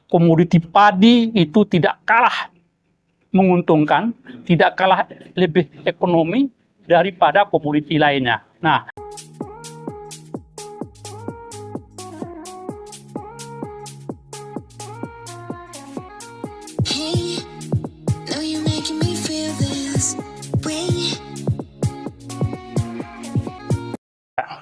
komoditi padi itu tidak kalah menguntungkan, tidak kalah lebih ekonomi daripada komoditi lainnya. Nah,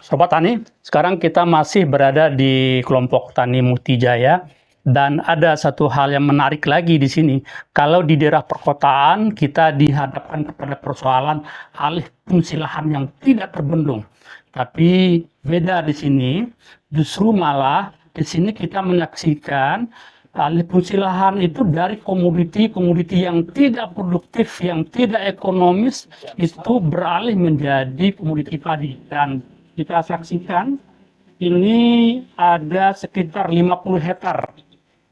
Sobat Tani, sekarang kita masih berada di kelompok Tani Mukti Jaya dan ada satu hal yang menarik lagi di sini. Kalau di daerah perkotaan kita dihadapkan kepada persoalan alih fungsi lahan yang tidak terbendung. Tapi beda di sini, justru malah di sini kita menyaksikan alih fungsi lahan itu dari komoditi yang tidak produktif, yang tidak ekonomis, itu beralih menjadi komoditi padi. Dan kita saksikan ini ada sekitar 50 hektar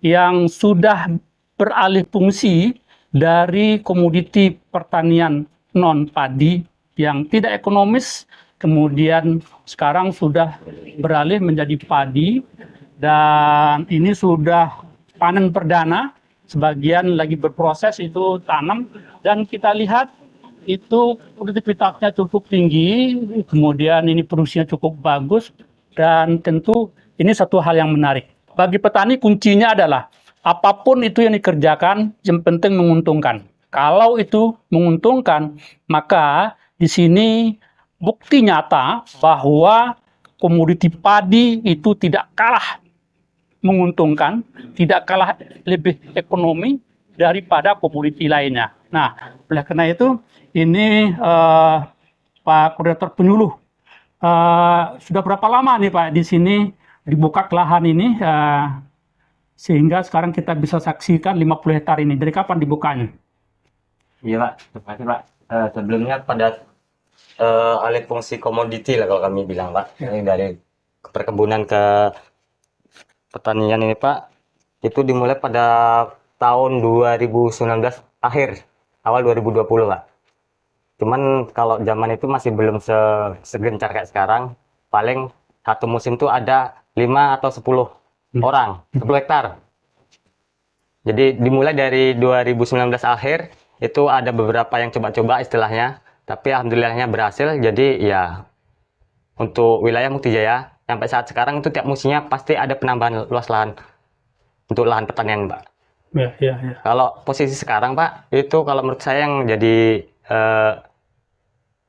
yang sudah beralih fungsi dari komoditi pertanian non padi yang tidak ekonomis, kemudian sekarang sudah beralih menjadi padi, dan ini sudah panen perdana, sebagian lagi berproses itu tanam, dan kita lihat itu produktivitasnya cukup tinggi, kemudian ini produksinya cukup bagus, dan tentu ini satu hal yang menarik. Bagi petani kuncinya adalah apapun itu yang dikerjakan, yang penting menguntungkan. Kalau itu menguntungkan, maka di sini bukti nyata bahwa komoditi padi itu tidak kalah menguntungkan, tidak kalah lebih ekonomi daripada komoditi lainnya. Nah, oleh karena itu, ini Pak Koordinator Penyuluh, sudah berapa lama nih Pak di sini dibuka lahan ini, sehingga sekarang kita bisa saksikan 50 hektar ini. Dari kapan dibukanya? Iya Pak, terima kasih Pak. Sebelumnya pada alih fungsi komoditi lah kalau kami bilang Pak, ini dari perkebunan ke pertanian ini Pak, itu dimulai pada tahun 2019 akhir, awal 2020 Pak. Cuman kalau zaman itu masih belum segencar kayak sekarang. Paling satu musim tuh ada 5 atau 10 orang, 10 hektar. Jadi dimulai dari 2019 akhir, itu ada beberapa yang coba-coba istilahnya, tapi alhamdulillahnya berhasil. Jadi ya untuk wilayah Mukti Jaya sampai saat sekarang itu tiap musimnya pasti ada penambahan luas lahan untuk lahan pertanian Pak. Ya. Kalau posisi sekarang Pak, itu kalau menurut saya yang jadi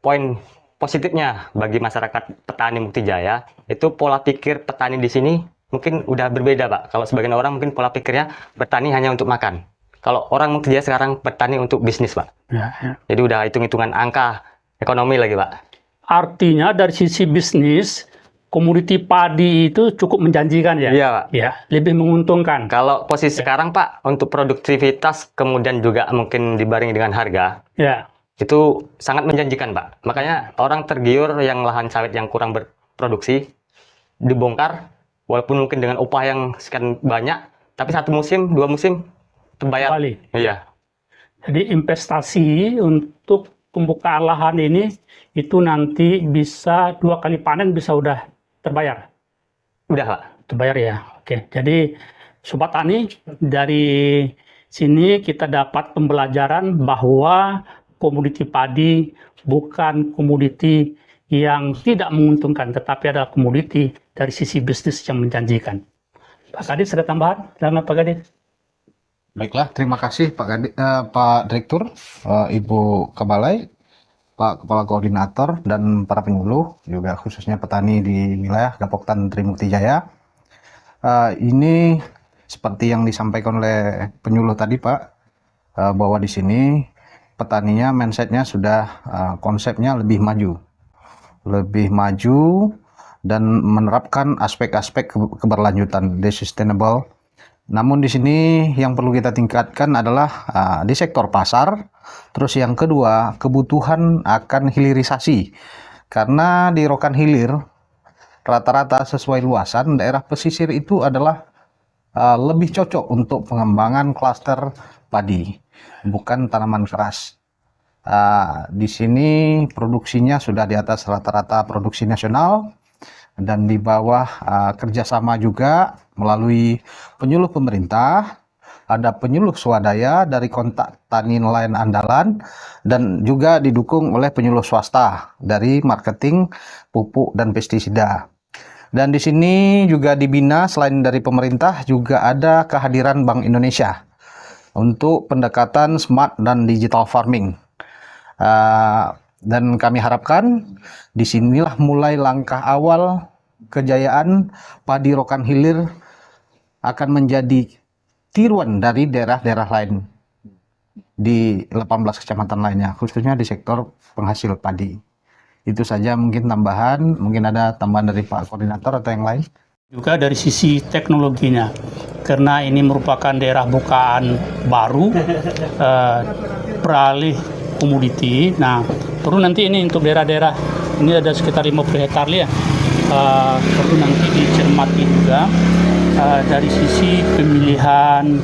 poin positifnya bagi masyarakat petani Mukti Jaya, itu pola pikir petani di sini mungkin udah berbeda Pak. Kalau sebagian orang mungkin pola pikirnya bertani hanya untuk makan. Kalau orang Mukti Jaya sekarang bertani untuk bisnis Pak. Ya. Jadi udah hitung-hitungan angka ekonomi lagi Pak. Artinya dari sisi bisnis, komoditi padi itu cukup menjanjikan ya? Iya Pak. Ya, lebih menguntungkan. Kalau posisi sekarang Pak, untuk produktivitas kemudian juga mungkin dibarengi dengan harga, Ya. itu sangat menjanjikan Pak. Makanya orang tergiur yang lahan sawit yang kurang berproduksi dibongkar, walaupun mungkin dengan upah yang sekian banyak, tapi satu musim, 2 musim terbayar. Kembali. Iya. Jadi investasi untuk pembukaan lahan ini itu nanti bisa 2 kali panen bisa udah terbayar. Udah Pak. Terbayar ya. Oke. Jadi Sobat Tani, dari sini kita dapat pembelajaran bahwa komoditi padi bukan komoditi yang tidak menguntungkan, tetapi adalah komoditi dari sisi bisnis yang menjanjikan. Pak Kadis, ada tambahan? Silakan Pak Kadis. Baiklah, terima kasih Pak Direktur, Ibu Kabalai, Pak Kepala Koordinator, dan para penyuluh, juga khususnya petani di wilayah Gapok Tani Mukti Jaya. Ini seperti yang disampaikan oleh penyuluh tadi Pak, bahwa di sini petaninya mindsetnya sudah konsepnya lebih maju dan menerapkan aspek-aspek keberlanjutan, sustainable. Namun di sini yang perlu kita tingkatkan adalah di sektor pasar. Terus yang kedua, kebutuhan akan hilirisasi, karena di Rokan Hilir rata-rata sesuai luasan daerah pesisir itu adalah lebih cocok untuk pengembangan klaster padi, bukan tanaman keras. Di sini produksinya sudah di atas rata-rata produksi nasional, dan di bawah kerjasama juga melalui penyuluh pemerintah, ada penyuluh swadaya dari kontak tani nelayan andalan, dan juga didukung oleh penyuluh swasta dari marketing pupuk dan pestisida. Dan di sini juga dibina selain dari pemerintah juga ada kehadiran Bank Indonesia untuk pendekatan smart dan digital farming. Dan kami harapkan disinilah mulai langkah awal kejayaan padi Rokan Hilir akan menjadi tiruan dari daerah-daerah lain di 18 kecamatan lainnya, khususnya di sektor penghasil padi. Itu saja mungkin tambahan, mungkin ada tambahan dari Pak Koordinator atau yang lain. Juga dari sisi teknologinya, karena ini merupakan daerah bukaan baru, beralih komoditi. Nah, perlu nanti ini untuk daerah-daerah, ini ada sekitar 50 hektar ya, perlu nanti dicermati juga dari sisi pemilihan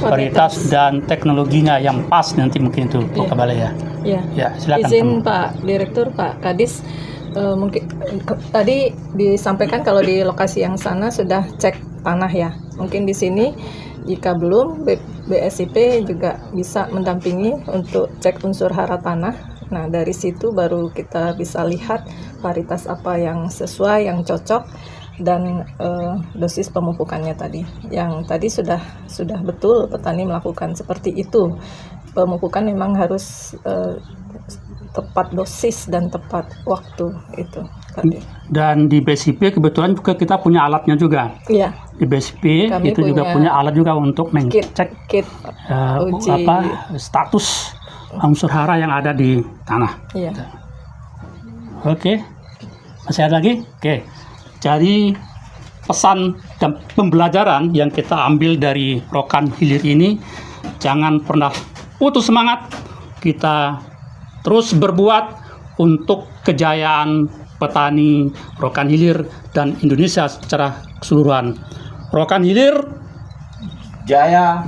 varietas dan teknologinya yang pas nanti mungkin itu Pak Kabale ya. Ya, silakan. Izin Pak Direktur, Pak Kadis, mungkin tadi disampaikan kalau di lokasi yang sana sudah cek tanah ya. Mungkin di sini jika belum, BSIP juga bisa mendampingi untuk cek unsur hara tanah. Nah, dari situ baru kita bisa lihat varietas apa yang sesuai, yang cocok, dan dosis pemupukannya tadi. Yang tadi sudah betul petani melakukan seperti itu. Pemupukan memang harus tepat dosis dan tepat waktu itu tadi. Dan di BSIP kebetulan juga kita punya alatnya juga. Iya. Di BSIP Kami itu juga punya alat juga untuk mengecek kit uji status unsur hara yang ada di tanah. Iya. Oke. Masih ada lagi? Oke. Jadi pesan dan pembelajaran yang kita ambil dari Rokan Hilir ini, jangan pernah putus semangat, kita terus berbuat untuk kejayaan petani Rokan Hilir dan Indonesia secara keseluruhan. Rokan Hilir Jaya.